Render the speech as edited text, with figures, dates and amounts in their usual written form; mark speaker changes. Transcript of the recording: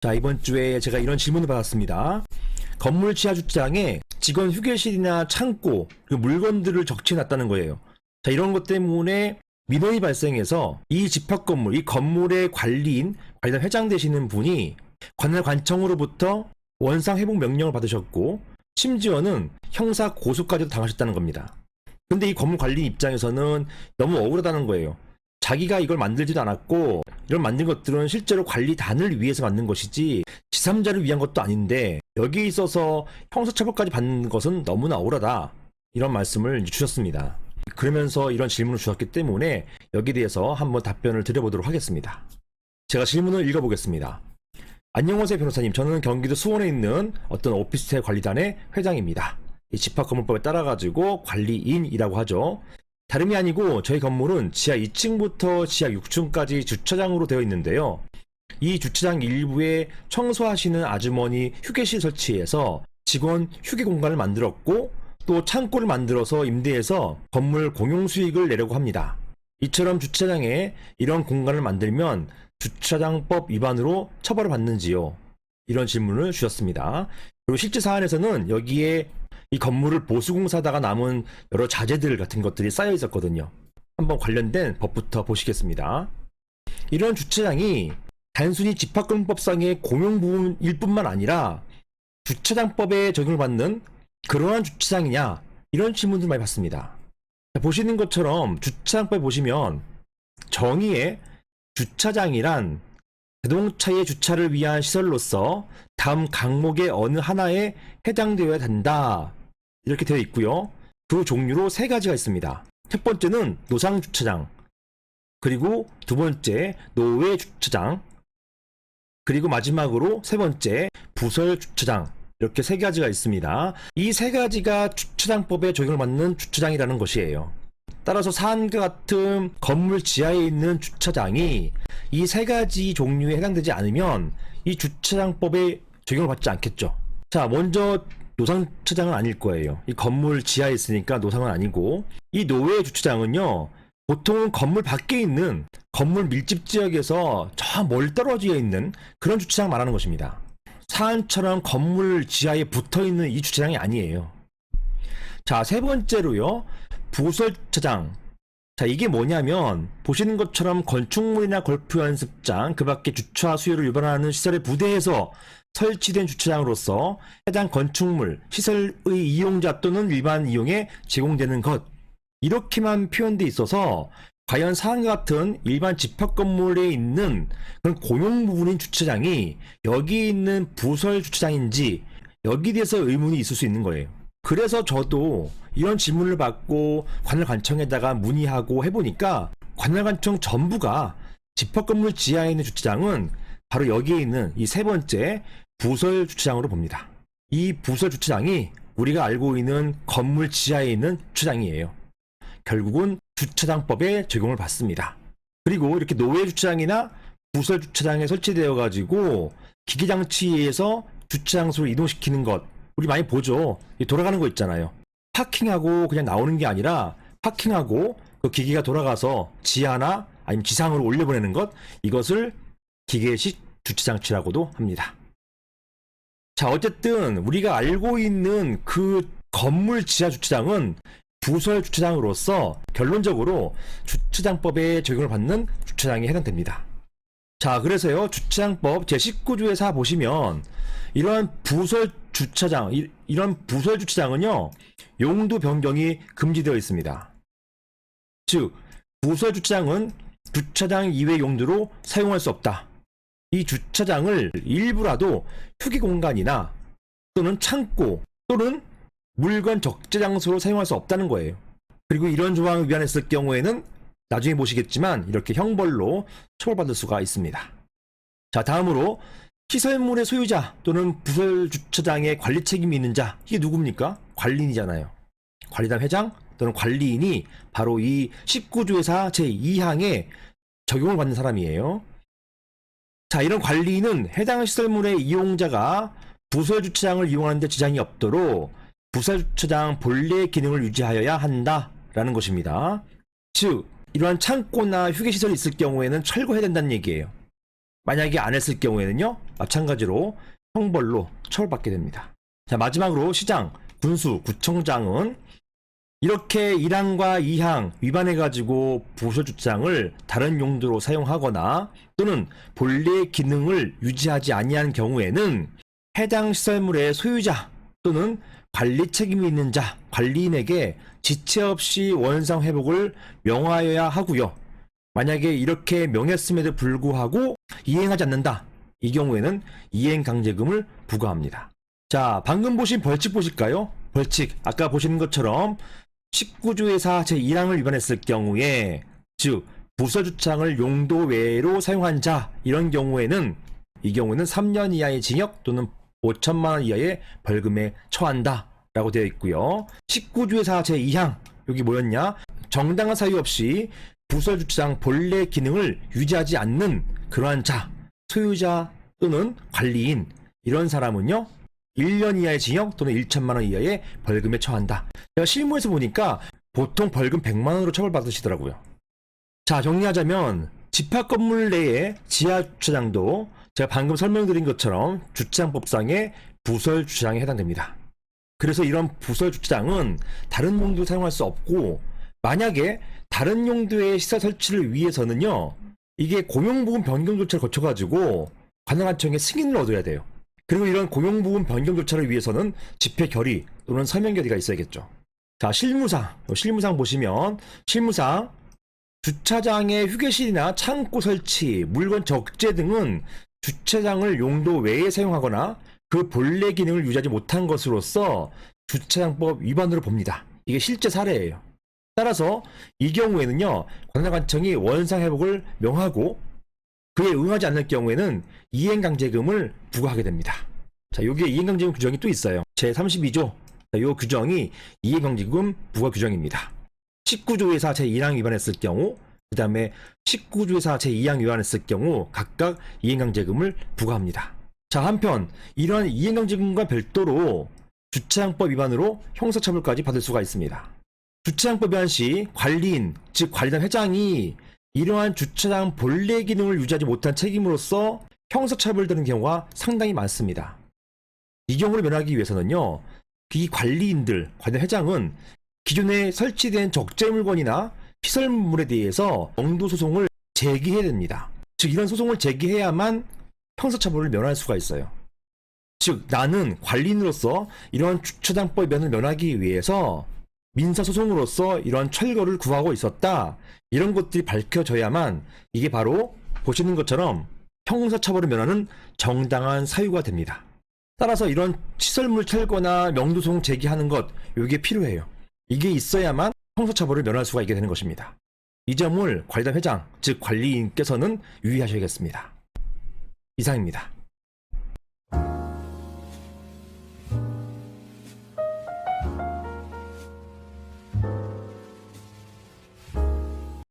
Speaker 1: 자, 이번 주에 제가 이런 질문을 받았습니다. 건물 지하 주차장에 직원 휴게실이나 창고, 그리고 물건들을 적재해놨다는 거예요. 자, 이런 것 때문에 민원이 발생해서 이 집합 건물, 이 건물의 관리인, 관리단 회장 되시는 분이 관할관청으로부터 원상 회복 명령을 받으셨고, 심지어는 형사 고소까지도 당하셨다는 겁니다. 근데 이 건물 관리 입장에서는 너무 억울하다는 거예요. 자기가 이걸 만들지도 않았고, 이런 만든 것들은 실제로 관리단을 위해서 만든 것이지 제3자를 위한 것도 아닌데 여기에 있어서 형사처벌까지 받는 것은 너무나 억울하다, 이런 말씀을 주셨습니다. 그러면서 이런 질문을 주셨기 때문에 여기에 대해서 한번 답변을 드려보도록 하겠습니다. 제가 질문을 읽어보겠습니다. 안녕하세요 변호사님, 저는 경기도 수원에 있는 어떤 오피스텔 관리단의 회장입니다. 이 집합건물법에 따라가지고 관리인이라고 하죠. 다름이 아니고 저희 건물은 지하 2층부터 지하 6층까지 주차장으로 되어 있는데요. 이 주차장 일부에 청소하시는 아주머니 휴게실 설치해서 직원 휴게 공간을 만들었고, 또 창고를 만들어서 임대해서 건물 공용 수익을 내려고 합니다. 이처럼 주차장에 이런 공간을 만들면 주차장법 위반으로 처벌을 받는지요? 이런 질문을 주셨습니다. 그리고 실제 사안에서는 여기에 이 건물을 보수공사다가 남은 여러 자재들 같은 것들이 쌓여 있었거든요. 한번 관련된 법부터 보시겠습니다. 이런 주차장이 단순히 집합건물법상의 공용 부분일 뿐만 아니라 주차장법에 적용을 받는 그러한 주차장이냐, 이런 질문들 많이 받습니다. 보시는 것처럼 주차장법에 보시면 정의에 주차장이란 자동차의 주차를 위한 시설로서 다음 항목의 어느 하나에 해당되어야 한다, 이렇게 되어 있고요. 그 종류로 세 가지가 있습니다. 첫 번째는 노상 주차장, 그리고 두 번째 노외 주차장, 그리고 마지막으로 세 번째 부설 주차장, 이렇게 세 가지가 있습니다. 이 세 가지가 주차장법에 적용을 받는 주차장이라는 것이에요. 따라서 사안과 같은 건물 지하에 있는 주차장이 이 세 가지 종류에 해당되지 않으면 이 주차장법에 적용을 받지 않겠죠. 자, 먼저 노상 주차장은 아닐 거예요. 이 건물 지하에 있으니까 노상은 아니고, 이 노외 주차장은요, 보통은 건물 밖에 있는 건물 밀집 지역에서 저 멀리 떨어져 있는 그런 주차장 말하는 것입니다. 사안처럼 건물 지하에 붙어 있는 이 주차장이 아니에요. 자, 세 번째로요, 부설 주차장. 자, 이게 뭐냐면 보시는 것처럼 건축물이나 골프 연습장, 그 밖에 주차 수요를 유발하는 시설에 부대해서 설치된 주차장으로서 해당 건축물, 시설의 이용자 또는 일반 이용에 제공되는 것, 이렇게만 표현되어 있어서 과연 사안과 같은 일반 집합 건물에 있는 그런 공용 부분인 주차장이 여기 있는 부설 주차장인지, 여기에 대해서 의문이 있을 수 있는 거예요. 그래서 저도 이런 질문을 받고 관할관청에다가 문의하고 해보니까 관할관청 전부가 집합건물 지하에 있는 주차장은 바로 여기에 있는 이 세 번째 부설 주차장으로 봅니다. 이 부설 주차장이 우리가 알고 있는 건물 지하에 있는 주차장이에요. 결국은 주차장법에 적용을 받습니다. 그리고 이렇게 노외 주차장이나 부설 주차장에 설치되어 가지고 기기장치에서 주차장소를 이동시키는 것, 우리 많이 보죠. 돌아가는 거 있잖아요. 파킹하고 그냥 나오는 게 아니라 파킹하고 그 기기가 돌아가서 지하나 아니면 지상으로 올려보내는 것, 이것을 기계식 주차장치라고도 합니다. 자, 어쨌든 우리가 알고 있는 그 건물 지하 주차장은 부설 주차장으로서 결론적으로 주차장법에 적용을 받는 주차장에 해당됩니다. 자, 그래서요, 주차장법 제19조에 사 보시면 이러한 부설 주차장, 이런 부설 주차장은요, 용도 변경이 금지되어 있습니다. 즉, 부설 주차장은 주차장 이외 용도로 사용할 수 없다. 이 주차장을 일부라도 휴게 공간이나 또는 창고 또는 물건 적재 장소로 사용할 수 없다는 거예요. 그리고 이런 조항을 위반했을 경우에는 나중에 보시겠지만 이렇게 형벌로 처벌받을 수가 있습니다. 자, 다음으로 시설물의 소유자 또는 부설 주차장의 관리 책임이 있는 자, 이게 누굽니까? 관리인이잖아요. 관리단 회장 또는 관리인이 바로 이 19조에서 제2항에 적용을 받는 사람이에요. 자, 이런 관리인은 해당 시설물의 이용자가 부설 주차장을 이용하는 데 지장이 없도록 부설 주차장 본래의 기능을 유지하여야 한다라는 것입니다. 즉, 이러한 창고나 휴게시설이 있을 경우에는 철거해야 된다는 얘기예요. 만약에 안 했을 경우에는요, 마찬가지로 형벌로 처벌받게 됩니다. 자, 마지막으로 시장, 군수, 구청장은 이렇게 1항과 2항 위반해가지고 부설주장을 다른 용도로 사용하거나 또는 본래의 기능을 유지하지 아니한 경우에는 해당 시설물의 소유자 또는 관리 책임이 있는 자, 관리인에게 지체 없이 원상 회복을 명하여야 하고요. 만약에 이렇게 명했음에도 불구하고 이행하지 않는다. 이 경우에는 이행강제금을 부과합니다. 자, 방금 보신 벌칙 보실까요? 벌칙, 아까 보시는 것처럼 19조에서 제1항을 위반했을 경우에, 즉 부서주창을 용도 외로 사용한 자, 이런 경우에는 이 경우는 3년 이하의 징역 또는 5천만 원 이하의 벌금에 처한다 라고 되어 있고요. 19조에서 제2항, 여기 뭐였냐? 정당한 사유 없이 부설주차장 본래 기능을 유지하지 않는 그러한 자, 소유자 또는 관리인, 이런 사람은요 1년 이하의 징역 또는 1천만 원 이하의 벌금에 처한다. 제가 실무에서 보니까 보통 벌금 100만 원으로 처벌받으시더라고요. 자, 정리하자면 집합 건물 내의 지하 주차장도 제가 방금 설명드린 것처럼 주차장법상의 부설 주차장에 해당됩니다. 그래서 이런 부설 주차장은 다른 용도로 사용할 수 없고, 만약에 다른 용도의 시설 설치를 위해서는요, 이게 공용부분 변경 절차를 거쳐가지고 관할관청의 승인을 얻어야 돼요. 그리고 이런 공용부분 변경 절차를 위해서는 집회 결의 또는 서명 결의가 있어야겠죠. 자, 실무상 보시면, 실무상 주차장의 휴게실이나 창고 설치, 물건 적재 등은 주차장을 용도 외에 사용하거나 그 본래 기능을 유지하지 못한 것으로서 주차장법 위반으로 봅니다. 이게 실제 사례예요. 따라서 이 경우에는요, 관할관청이 원상회복을 명하고 그에 응하지 않을 경우에는 이행강제금을 부과하게 됩니다. 자, 여기에 이행강제금 규정이 또 있어요. 제32조. 이 규정이 이행강제금 부과 규정입니다. 19조에서 제1항 위반했을 경우, 그 다음에 19조에서 제2항 위반했을 경우 각각 이행강제금을 부과합니다. 자, 한편 이러한 이행강제금과 별도로 주차장법 위반으로 형사처벌까지 받을 수가 있습니다. 주차장법 위반 시 관리인, 즉 관리단 회장이 이러한 주차장 본래 기능을 유지하지 못한 책임으로써 형사처벌되는 경우가 상당히 많습니다. 이 경우를 면하기 위해서는요, 이 관리인들, 관리단 회장은 기존에 설치된 적재 물건이나 시설물에 대해서 영도 소송을 제기해야 됩니다. 즉 이런 소송을 제기해야만 형사처벌을 면할 수가 있어요. 즉 나는 관리인으로서 이러한 주차장법 위반을 면하기 위해서 민사소송으로서 이러한 철거를 구하고 있었다, 이런 것들이 밝혀져야만 이게 바로 보시는 것처럼 형사처벌을 면하는 정당한 사유가 됩니다. 따라서 이런 시설물 철거나 명도소송 제기하는 것, 이게 필요해요. 이게 있어야만 형사처벌을 면할 수가 있게 되는 것입니다. 이 점을 관리단 회장, 즉 관리인께서는 유의하셔야겠습니다. 이상입니다.